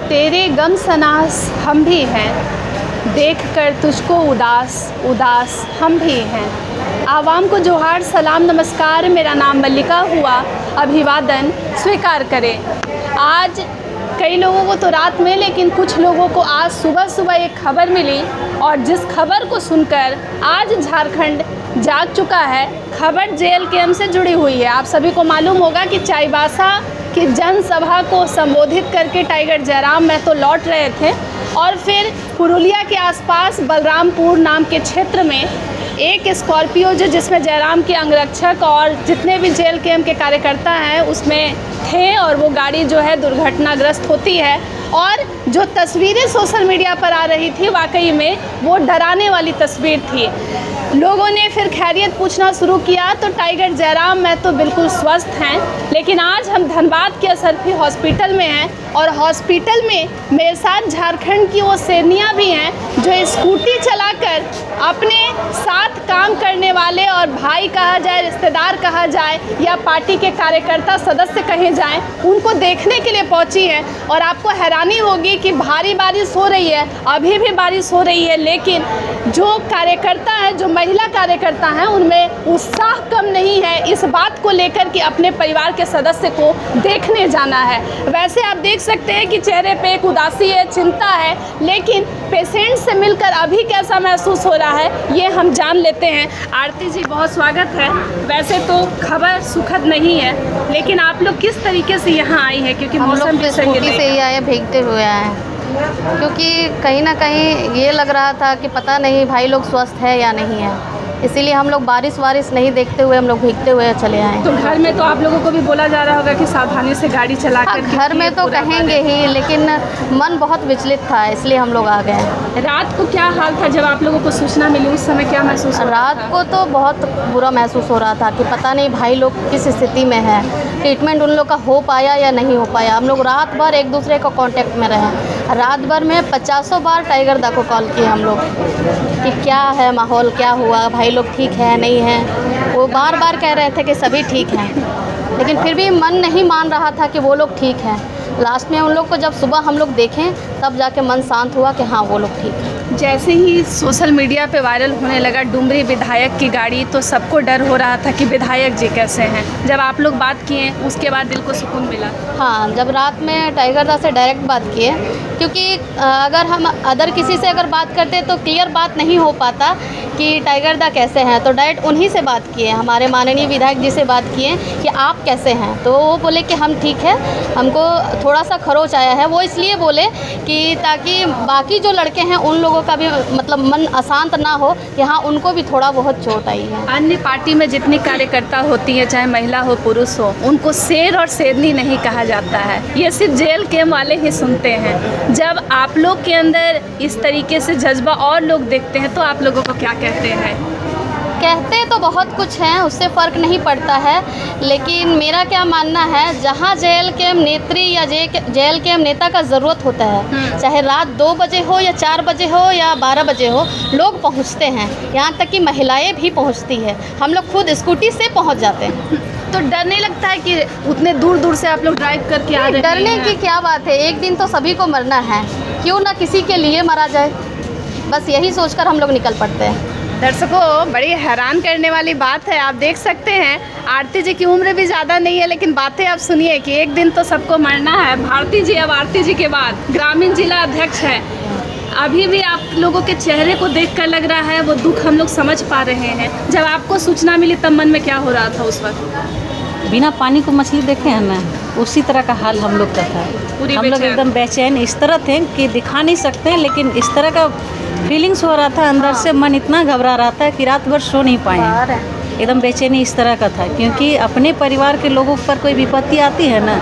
तेरे गम सनास हम भी हैं, देख कर तुझको उदास उदास हम भी हैं। आवाम को जोहार सलाम नमस्कार, मेरा नाम मल्लिका हुआ, अभिवादन स्वीकार करें। आज कई लोगों को तो रात में, लेकिन कुछ लोगों को आज सुबह सुबह एक खबर मिली और जिस खबर को सुनकर आज झारखंड जाग चुका है। खबर JLKM से जुड़ी हुई है। आप सभी को मालूम होगा कि चाईबासा की जनसभा को संबोधित करके टाइगर जयराम महतो लौट रहे थे और फिर पुरुलिया के आसपास बलरामपुर नाम के क्षेत्र में एक स्कॉर्पियो जिसमें जयराम के अंगरक्षक और जितने भी JLKM के कार्यकर्ता हैं उसमें थे और वो गाड़ी जो है दुर्घटनाग्रस्त होती है। और जो तस्वीरें सोशल मीडिया पर आ रही थी वाकई में वो डराने वाली तस्वीर थी। लोगों ने फिर खैरियत पूछना शुरू किया तो टाइगर जयराम महतो बिल्कुल स्वस्थ हैं। लेकिन आज हम धनबाद के असरफी हॉस्पिटल में हैं और हॉस्पिटल में मेरे साथ झारखंड की वो सेनियाँ भी हैं जो स्कूटी चलाकर अपने साथ काम करने वाले और भाई कहा जाए, रिश्तेदार कहा जाए या पार्टी के कार्यकर्ता सदस्य कहे जाएं, उनको देखने के लिए पहुंची है। और आपको हैरानी होगी कि भारी बारिश हो रही है, अभी भी बारिश हो रही है, लेकिन जो कार्यकर्ता हैं, जो महिला कार्यकर्ता हैं, उनमें उत्साह कम नहीं है इस बात को लेकर कि अपने परिवार के सदस्य को देखने जाना है। वैसे आप देख सकते हैं कि चेहरे पे एक उदासी है, चिंता है, लेकिन पेशेंट से मिलकर अभी कैसा महसूस हो रहा है ये हम जान लेते हैं। आरती जी, बहुत स्वागत है। वैसे तो खबर सुखद नहीं है, लेकिन आप लोग किस तरीके से यहाँ आई है? क्योंकि मौसम भी सही स्कूटी से ही आए, भीगते हुए आए, क्योंकि कहीं ना कहीं ये लग रहा था कि पता नहीं भाई लोग स्वस्थ है या नहीं है, इसीलिए हम लोग बारिश नहीं देखते हुए हम लोग भीगते हुए चले आए। तो घर में तो आप लोगों को भी बोला जा रहा होगा कि सावधानी से गाड़ी चला कर? घर में तो कहेंगे ही, लेकिन मन बहुत विचलित था, इसलिए हम लोग आ गए। रात को क्या हाल था जब आप लोगों को सूचना मिली? उस समय क्या महसूस हो रहा था? रात को तो बहुत बुरा महसूस हो रहा था कि पता नहीं भाई लोग किस स्थिति में है, ट्रीटमेंट उन लोग का हो पाया या नहीं हो पाया। हम लोग रात भर एक दूसरे का कांटेक्ट में रहे। रात भर में 50 बार टाइगर दा को कॉल किए हम लोग कि क्या है माहौल, क्या हुआ, भाई लोग ठीक है नहीं है। वो बार बार कह रहे थे कि सभी ठीक हैं, लेकिन फिर भी मन नहीं मान रहा था कि वो लोग ठीक हैं। लास्ट में उन लोग को जब सुबह हम लोग देखें तब जाके मन शांत हुआ कि हाँ वो लोग ठीक हैं। जैसे ही सोशल मीडिया पे वायरल होने लगा डुमरी विधायक की गाड़ी, तो सबको डर हो रहा था कि विधायक जी कैसे हैं। जब आप लोग बात किए उसके बाद दिल को सुकून मिला? हाँ, जब रात में टाइगर दा से डायरेक्ट बात किए, क्योंकि अगर हम अदर किसी से अगर बात करते तो क्लियर बात नहीं हो पाता कि टाइगर दा कैसे हैं, तो डायरेक्ट उन्हीं से बात किए, हमारे माननीय विधायक जी से बात किए कि आप कैसे हैं। तो वो बोले कि हम ठीक है, हमको थोड़ा सा खरोच आया है। वो इसलिए बोले कि ताकि बाकी जो लड़के हैं उन लोगों का भी मतलब मन अशांत ना हो कि हाँ उनको भी थोड़ा बहुत चोट आई है। अन्य पार्टी में जितनी कार्यकर्ता होती हैं, चाहे महिला हो पुरुष हो, उनको शेर और शेरनी नहीं कहा जाता है, ये सिर्फ JLKM वाले ही सुनते हैं। जब आप लोग के अंदर इस तरीके से जज्बा और लोग देखते हैं तो आप लोगों को क्या कहते हैं? कहते तो बहुत कुछ हैं, उससे फ़र्क नहीं पड़ता है, लेकिन मेरा क्या मानना है, जहाँ JLKM नेत्री या JLKM नेता का ज़रूरत होता है, चाहे रात 2 बजे हो या 4 बजे हो या 12 बजे हो, लोग पहुँचते हैं। यहाँ तक कि महिलाएं भी पहुँचती है, हम लोग खुद स्कूटी से पहुँच जाते हैं। तो डर नहीं लगता है कि उतने दूर दूर से आप लोग ड्राइव करके आ रहे हैं? डरने की क्या बात है, एक दिन तो सभी को मरना है, क्यों ना किसी के लिए मरा जाए, बस यही सोचकर हम लोग निकल पड़ते हैं। दर्शकों, बड़ी हैरान करने वाली बात है। आप देख सकते हैं आरती जी की उम्र भी ज़्यादा नहीं है, लेकिन बातें आप सुनिए कि एक दिन तो सबको मरना है। भारती जी अब आरती जी के बाद ग्रामीण जिला अध्यक्ष है। अभी भी आप लोगों के चेहरे को देखकर लग रहा है वो दुख हम लोग समझ पा रहे हैं। जब आपको सूचना मिली तब मन में क्या हो रहा था उस वक्त? बिना पानी को मछली देखे हैं ना, उसी तरह का हाल हम लोग का था। हम लोग एकदम बेचैन इस तरह थे कि दिखा नहीं सकते, लेकिन इस तरह का फीलिंग्स हो रहा था अंदर से, मन इतना घबरा रहा था कि रात भर सो नहीं पाए। एकदम बेचैनी इस तरह का था, क्योंकि अपने परिवार के लोगों पर कोई विपत्ति आती है ना,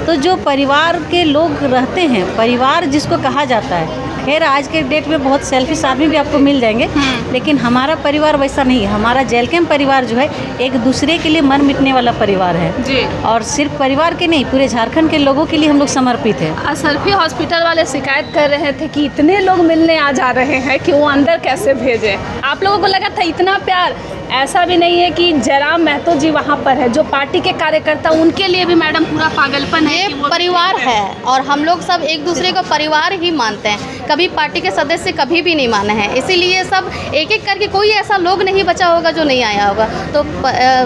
तो जो परिवार के लोग रहते हैं, परिवार जिसको कहा जाता है, खैर आज के डेट में बहुत सेल्फिश आदमी भी आपको मिल जाएंगे, लेकिन हमारा परिवार वैसा नहीं है। हमारा जेल कैंप परिवार जो है एक दूसरे के लिए मर मिटने वाला परिवार है जी। और सिर्फ परिवार के नहीं, पूरे झारखंड के लोगों के लिए हम लोग समर्पित हैं। असरफी हॉस्पिटल वाले शिकायत कर रहे थे कि इतने लोग मिलने आ जा रहे हैं कि वो अंदर कैसे भेजें। आप लोगों को लगा था इतना प्यार? ऐसा भी नहीं है कि जयराम महतो जी वहाँ पर है, जो पार्टी के कार्यकर्ता उनके लिए भी मैडम पूरा पागलपन है ये कि वो परिवार है और हम लोग सब एक दूसरे को परिवार ही मानते हैं। कभी पार्टी के सदस्य कभी भी नहीं माने हैं, इसीलिए सब एक एक करके, कोई ऐसा लोग नहीं बचा होगा जो नहीं आया होगा। तो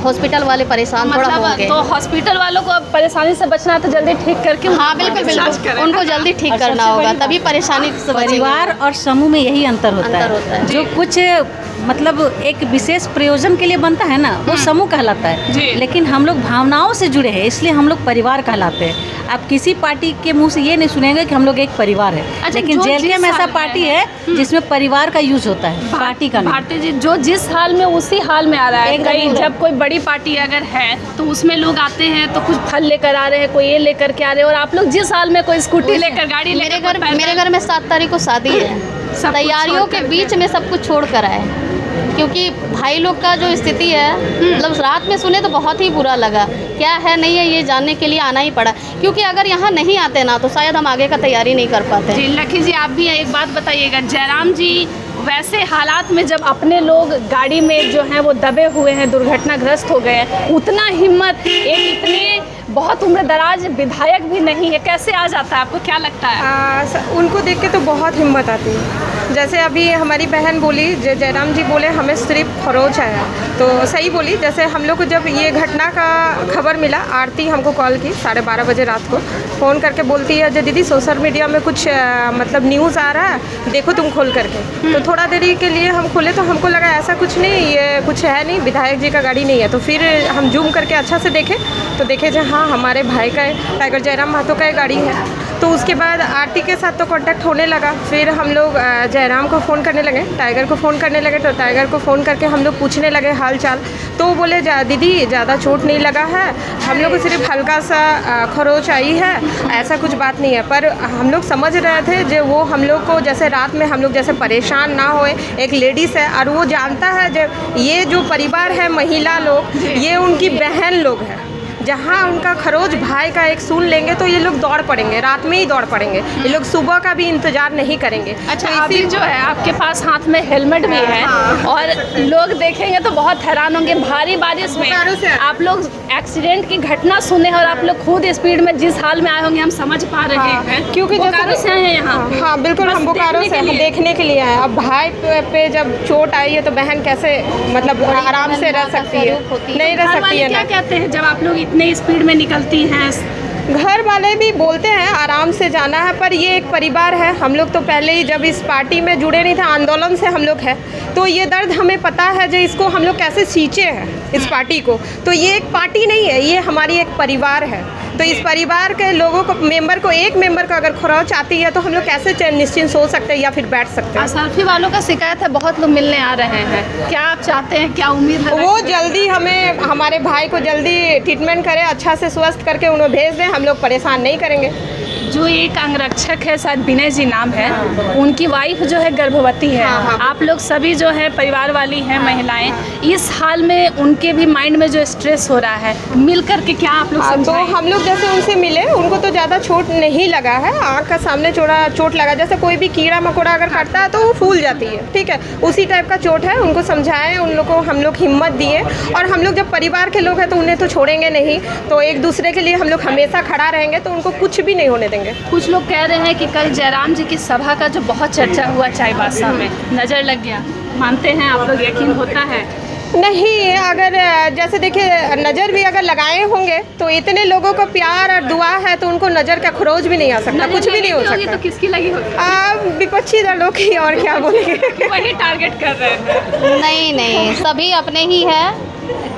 हॉस्पिटल वाले परेशान थोड़ा होंगे। तो हॉस्पिटल वालों को अब परेशानी से बचना है तो जल्दी ठीक करके हाँ बिल्कुल बिल्कुल, उनको जल्दी ठीक करना होगा, तभी परेशानी से परिवार और समूह में यही अंतर होता है। जो कुछ मतलब एक विशेष प्रयोजन के लिए बनता है ना, वो समूह कहलाता है, लेकिन हम लोग भावनाओं से जुड़े हैं, इसलिए हम लोग परिवार कहलाते हैं। आप किसी पार्टी के मुंह से ये नहीं सुनेंगे कि हम लोग एक परिवार है। अच्छा, लेकिन जेल कैंप ऐसा पार्टी है जिसमें परिवार का यूज होता है, पार्टी का नहीं। भारती जी, जो जिस हाल में उसी हाल में आ रहा है। कहीं जब कोई बड़ी पार्टी अगर है तो उसमें लोग आते हैं तो कुछ फल लेकर आ रहे हैं, कोई ये लेकर के आ रहे हैं, और आप लोग जिस हाल में कोई स्कूटी लेकर, गाड़ी लेकर, मेरे घर में 7 तारीख को शादी है, तैयारियों के बीच में सब कुछ छोड़ कर आए, क्योंकि भाई लोग का जो स्थिति है, मतलब रात में सुने तो बहुत ही बुरा लगा। क्या है नहीं है ये जानने के लिए आना ही पड़ा, क्योंकि अगर यहाँ नहीं आते ना तो शायद हम आगे का तैयारी नहीं कर पाते। जी लकी जी, आप भी एक बात बताइएगा, जयराम जी वैसे हालात में जब अपने लोग गाड़ी में जो हैं वो दबे हुए हैं, दुर्घटनाग्रस्त हो गए हैं, उतना हिम्मत एक इतने बहुत उम्र दराज विधायक भी नहीं है, कैसे आ जाता है? आपको क्या लगता है? उनको देख के तो बहुत हिम्मत आती है। जैसे अभी हमारी बहन बोली, जयराम जी बोले हमें सिर्फ खरोच आया, तो सही बोली। जैसे हम लोग को जब ये घटना का खबर मिला, आरती हमको कॉल की 12:30 बजे रात को, फ़ोन करके बोलती है जो दीदी सोशल मीडिया में कुछ मतलब न्यूज़ आ रहा है, देखो तुम खोल करके। तो थोड़ा देरी के लिए हम खोले तो हमको लगा ऐसा कुछ नहीं, ये कुछ है नहीं, विधायक जी का गाड़ी नहीं है। तो फिर हम जूम करके अच्छा से देखे तो देखे जो हाँ हमारे भाई का टाइगर जयराम महतो का गाड़ी है। तो उसके बाद आरती के साथ तो कांटेक्ट होने लगा, फिर हम लोग जयराम को फ़ोन करने लगे, टाइगर को फ़ोन करने लगे। तो टाइगर को फ़ोन करके हम लोग पूछने लगे हाल चाल, तो वो बोले दीदी ज़्यादा चोट नहीं लगा है, हम लोग को सिर्फ हल्का सा खरोच आई है, ऐसा कुछ बात नहीं है। पर हम लोग समझ रहे थे जो वो हम लोग को जैसे रात में हम लोग जैसे परेशान ना होए, एक लेडीज़ है और वो जानता है जब ये जो परिवार है, महिला लोग, ये उनकी बहन लोग हैं, जहाँ उनका खरोच भाई का एक सुन लेंगे तो ये लोग दौड़ पड़ेंगे, रात में ही दौड़ पड़ेंगे, ये लोग सुबह का भी इंतज़ार नहीं करेंगे। अच्छा, तो अभी जो है आपके पास हाथ में हेलमेट भी है और लोग देखेंगे तो बहुत हैरान होंगे, भारी बारिश में आप लोग एक्सीडेंट की घटना सुने और आप लोग खुद स्पीड में जिस हाल में आए होंगे, हम समझ पा रहे हैं, क्योंकि बोकारो से आए हैं यहाँ। हाँ बिल्कुल, हम बोकारो से देखने के लिए आए। अब भाई पे जब चोट आई है तो बहन कैसे मतलब आराम से रह सकती है? नहीं रह सकती है। क्या कहते हैं जब आप लोग इतने स्पीड में निकलती हैं? घर वाले भी बोलते हैं आराम से जाना है, पर ये एक परिवार है। हम लोग तो पहले ही जब इस पार्टी में जुड़े नहीं थे, आंदोलन से हम लोग हैं, तो ये दर्द हमें पता है जो इसको हम लोग कैसे सींचे हैं इस पार्टी को। तो ये एक पार्टी नहीं है, ये हमारी एक परिवार है। तो इस परिवार के लोगों को, मेंबर को, एक मेंबर को अगर खरोच आती है तो हम लोग कैसे निश्चिंत सो सकते हैं या फिर बैठ सकते हैं? असरफी वालों का शिकायत है, बहुत लोग मिलने आ रहे हैं, क्या आप चाहते हैं, क्या उम्मीद है? वो जल्दी हमें, हमारे भाई को जल्दी ट्रीटमेंट करें, अच्छा से स्वस्थ करके उन्हें भेज दें, हम लोग परेशान नहीं करेंगे। जो एक अंगरक्षक है, शायद विनय जी नाम है, उनकी वाइफ जो है गर्भवती है। आप लोग सभी जो है परिवार वाली हैं महिलाएं, इस हाल में उनके भी माइंड में जो स्ट्रेस हो रहा है, मिल करके क्या आप लोग समझाएं? तो हम लोग जैसे उनसे मिले, उनको तो ज़्यादा चोट नहीं लगा है, आँख का सामने चोट लगा, जैसे कोई भी कीड़ा मकोड़ा अगर काटता है तो वो फूल जाती है, ठीक है, उसी टाइप का चोट है। उनको समझाएं, उन लोग को हम लोग हिम्मत दिए, और हम लोग जब परिवार के लोग हैं तो उन्हें तो छोड़ेंगे नहीं, तो एक दूसरे के लिए हम लोग हमेशा खड़ा रहेंगे, तो उनको कुछ भी नहीं होने देंगे। कुछ लोग कह रहे हैं कि कल जयराम जी की सभा का जो बहुत चर्चा हुआ चाईबासा में, नज़र लग गया, मानते हैं आप लोग? यकीन होता है? नहीं, अगर जैसे देखिए नज़र भी अगर लगाए होंगे तो इतने लोगों को प्यार और दुआ है तो उनको नज़र का खरोच भी नहीं आ सकता, कुछ भी नहीं हो सकता। तो किसकी लगी होगी? विपक्षी दलों की, और क्या बोलेंगे। वही टारगेट कर रहे हैं। नहीं, सभी अपने ही है,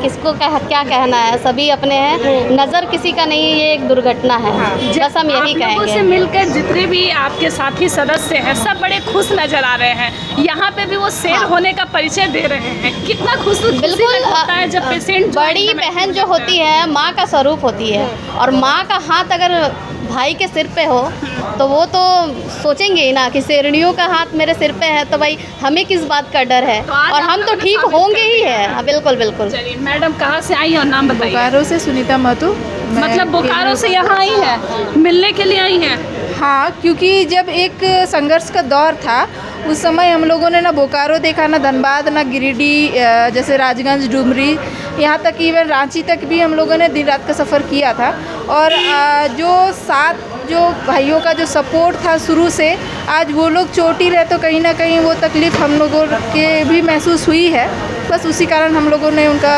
किसको क्या कहना है, सभी अपने हैं, नज़र किसी का नहीं है, ये एक दुर्घटना है, बस हम यही कहेंगे। लोगों से मिलकर जितने भी आपके साथी सदस्य हैं, सब बड़े खुश नजर आ रहे हैं, यहाँ पे भी वो शेर होने का परिचय दे रहे हैं, कितना खुश बिल्कुल होता है जब पेशेंट, बड़ी बहन जो होती है माँ का स्वरूप होती है, और माँ का हाथ अगर भाई के सिर पे हो तो वो तो सोचेंगे ही ना कि शेरनियों का हाथ मेरे सिर पे है, तो भाई हमें किस बात का डर है, आज और हम आप तो लोग ठीक साबित होंगे ही करेंगे। है। हाँ, बिल्कुल बिल्कुल। चलिए मैडम कहाँ से आई और नाम बताइए। बोकारो से सुनीता महतो। मतलब बोकारो से यहाँ आई है, मिलने के लिए आई हैं। हाँ, क्योंकि जब एक संघर्ष का दौर था उस समय हम लोगों ने ना बोकारो देखा, ना धनबाद, ना गिरिडीह, जैसे राजगंज, डुमरी, यहाँ तक इवन रांची तक भी हम लोगों ने दिन रात का सफ़र किया था। और जो भाइयों का जो सपोर्ट था शुरू से, आज वो लोग चोटी रहे तो कहीं ना कहीं वो तकलीफ़ हम लोगों के भी महसूस हुई है। बस उसी कारण हम लोगों ने उनका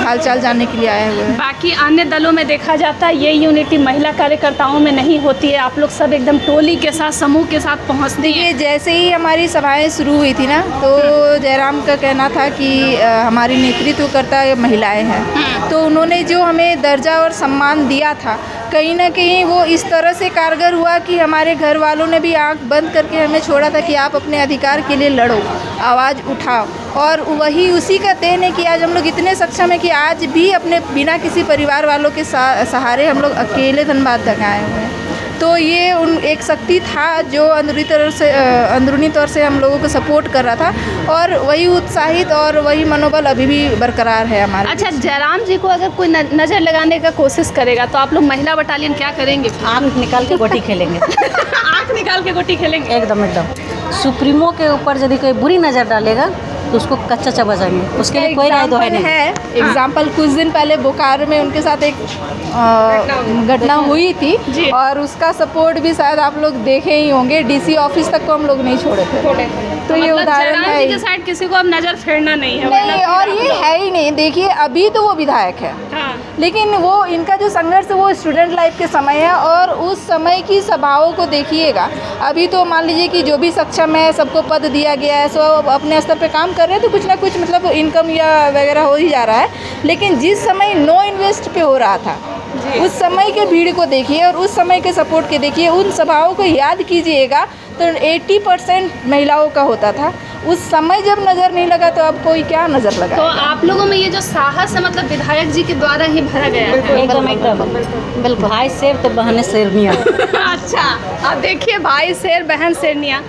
हालचाल जानने के लिए आए हुए हैं। बाकी अन्य दलों में देखा जाता है ये यूनिटी महिला कार्यकर्ताओं में नहीं होती है, आप लोग सब एकदम टोली के साथ, समूह के साथ पहुँचती ये हैं। जैसे ही हमारी सभाएं शुरू हुई थी ना, तो जयराम का कहना था कि हमारी नेतृत्व करता महिलाएं हैं, तो उन्होंने जो हमें दर्जा और सम्मान दिया था, कहीं ना कहीं वो इस तरह से कारगर हुआ कि हमारे घर वालों ने भी आंख बंद करके हमें छोड़ा था कि आप अपने अधिकार के लिए लड़ो, आवाज़ उठाओ। और वही उसी का देन है कि आज हम लोग इतने सक्षम हैं कि आज भी अपने बिना किसी परिवार वालों के सहारे हम लोग अकेले धनबाद तक आए हुए हैं। तो ये एक शक्ति था जो अंदरूनी तौर से हम लोगों को सपोर्ट कर रहा था, और वही उत्साहित और वही मनोबल अभी भी बरकरार है हमारे। अच्छा, जयराम जी को अगर कोई नज़र लगाने का कोशिश करेगा तो आप लोग महिला बटालियन क्या करेंगे? आँख निकाल के गोटी खेलेंगे। आँख निकाल के गोटी खेलेंगे। एकदम एकदम। सुप्रीमो के ऊपर यदि कोई बुरी नज़र डालेगा तो उसको कच्चा चबा जाएंगे, उसके लिए कोई राय दोहाई नहीं है। एग्जाम्पल कुछ दिन पहले बोकारो में उनके साथ एक घटना हुई थी, और उसका सपोर्ट भी शायद आप लोग देखे ही होंगे। डीसी ऑफिस तक को हम लोग नहीं छोड़े थे। तो ये मतलब उदाहरण जयराम है जी के साइड किसी को अब नज़र फेरना नहीं है। नहीं, और ये है ही नहीं। देखिए, अभी तो वो विधायक है, हाँ। लेकिन वो इनका जो संघर्ष है वो स्टूडेंट लाइफ के समय है, और उस समय की सभाओं को देखिएगा। अभी तो मान लीजिए कि जो भी सक्षम है, सबको पद दिया गया है, सो अपने स्तर पे काम कर रहे हैं, तो कुछ ना कुछ मतलब इनकम या वगैरह हो ही जा रहा है। लेकिन जिस समय नो इन्वेस्ट पे हो रहा था, उस समय के भीड़ को देखिए और उस समय के सपोर्ट के देखिए, उन सभाओं को याद कीजिएगा तो 80% महिलाओं का होता था। उस समय जब नज़र नहीं लगा तो अब कोई क्या नज़र लगा। तो आप लोगों में ये जो साहस है मतलब विधायक जी के द्वारा ही भरा गया है। एकदम एकदम। बिल्कुल। भाई शेर तो बहनें शेरनियाँ। अच्छा, अब देखिए, भाई शेर बहन शेरनियाँ।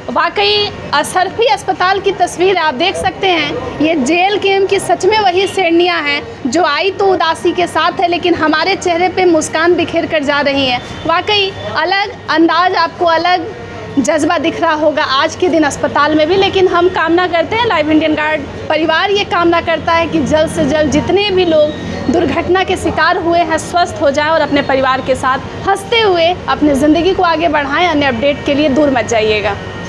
वाकई असरफी अस्पताल की तस्वीर आप देख सकते हैं। ये जेल कैंप की सच में वही शेरनियाँ हैं जो आई तो उदासी के साथ है, लेकिन हमारे चेहरे पे मुस्कान बिखेर कर जा रही हैं। वाकई अलग अंदाज, आपको अलग जज्बा दिख रहा होगा आज के दिन अस्पताल में भी। लेकिन हम कामना करते हैं, लाइव इंडियन गार्ड परिवार ये कामना करता है कि जल्द से जल्द जितने भी लोग दुर्घटना के शिकार हुए हैं स्वस्थ हो जाएं और अपने परिवार के साथ हंसते हुए अपनी ज़िंदगी को आगे बढ़ाएं। अन्य अपडेट के लिए दूर मत जाइएगा।